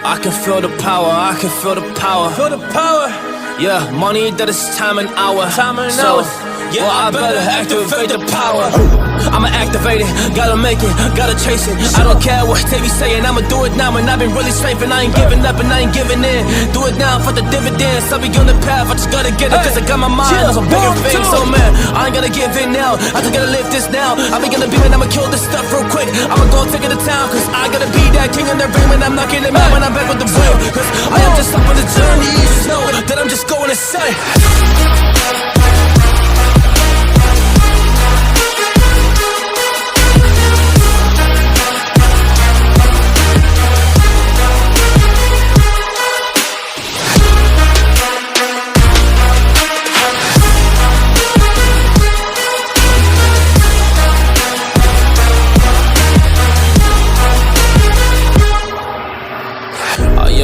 I can feel the power, I can feel the power. Feel the power. Yeah, money that is time and hour. Yeah, well, I better activate the power. I'ma activate it, gotta make it, gotta chase it. I don't care what they be saying, I'ma do it now. And I've been really safe and I ain't giving up and I ain't giving in. Do it now for the dividends, I'll be on the path, I just gotta get it. Cause I got my mind on some bigger things. So man, I ain't gonna give in now, I just gotta live this now. I be gonna be and I'ma kill this stuff real quick. I'ma go take it to town, cause I gotta be that king in the ring. When I'm knocking it out, when I'm back with the wheel. Cause I am just up on the journey, you just know that I'm just going insane.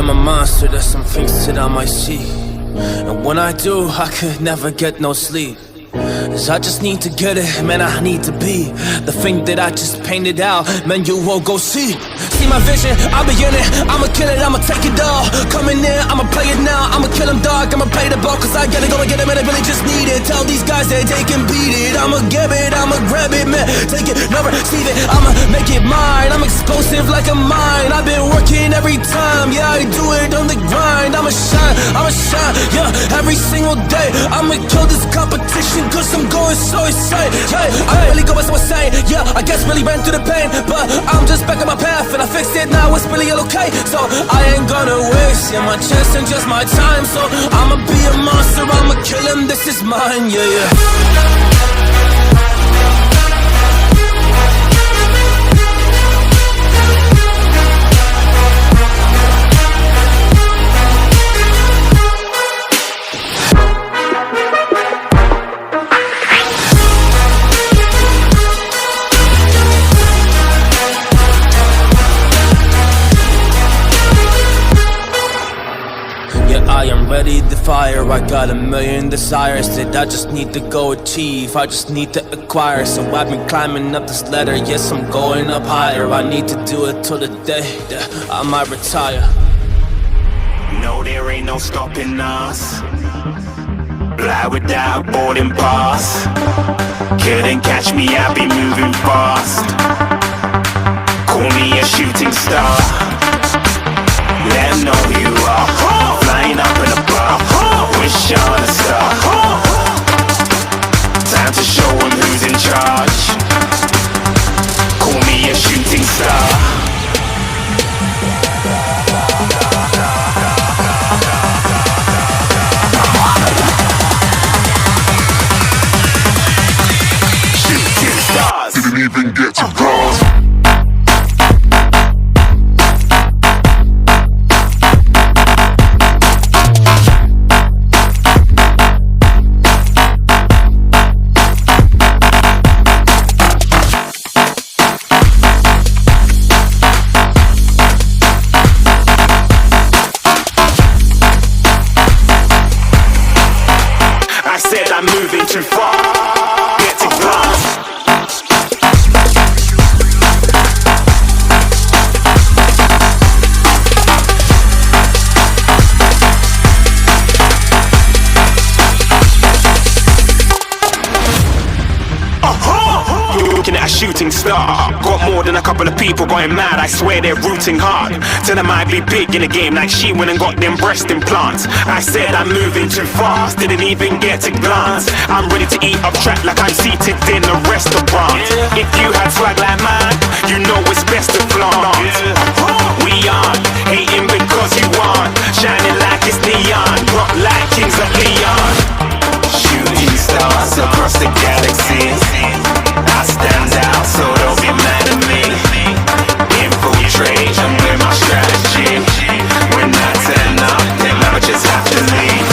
I'm a monster, there's some things that I might see. And when I do, I could never get no sleep. Cause I just need to get it, man, I need to be the thing that I just painted out, man, you won't go see. See my vision, I'll be in it, I'ma kill it, I'ma take it all. Coming in, I'ma play it now, I'ma kill them dog, I'ma play the ball. Cause I gotta go and get it, man, I really just need it. Tell these guys that they can beat it, I'ma give it, I'ma grab it, man. Take it, never receive it, I'ma make it mine. I'm explosive like a mine, I've been working every time. Yeah, I do it on the grind, I'ma shine, yeah, every single day. I'ma kill this competition cause I'm going so insane. Hey, I really go so insane. Yeah, I guess really ran through the pain, but I'm just back on my path and I fixed it now, it's really okay. So I ain't gonna waste, yeah, my chance and just my time. So I'ma be a monster, I'ma kill him, this is mine, yeah, yeah. I am ready to fire, I got a million desires that I just need to go achieve, I just need to acquire. So I've been climbing up this ladder, yes I'm going up higher. I need to do it till the day that I might retire. No, there ain't no stopping us. Fly without a boarding pass. Couldn't catch me, I be moving fast. Call me a shooting star. Let 'em know who you are. Flying up in a bar, wish on a star. Time to show 'em who's in charge. Call me a shooting star. Shooting stars. Didn't even get to cross. I'm moving too far, get to glass. Looking at a shooting star. Got more than a couple of people going mad, I swear they're rooting hard. Tell them I'd be big in the game like she went and got them breast implants. I said I'm moving too fast, didn't even get a glance. I'm ready to eat up track like I'm seated in a restaurant. If you had swag like mine, you know it's best to flaunt. We aren't hating because you aren't shining like it's neon, rock like kings of Leon. Shooting stars across the galaxy. I stand out, so don't be mad at me. Infiltrate, I'm with my strategy. When I turn up, then I just have to leave.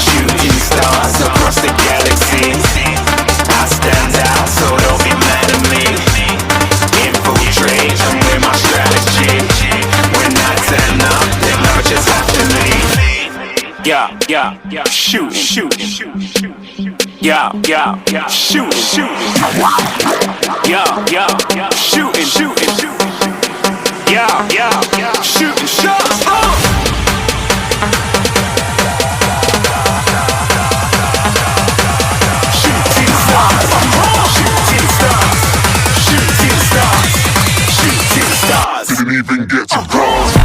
Shooting stars across the galaxy. I stand out, so don't be mad at me. Infiltrate, I'm with my strategy. When I turn up, then I just have to leave. Yeah, shooting. Yeah, shooting. Yeah, shooting. Yeah, shooting shots. Didn't even get to cross.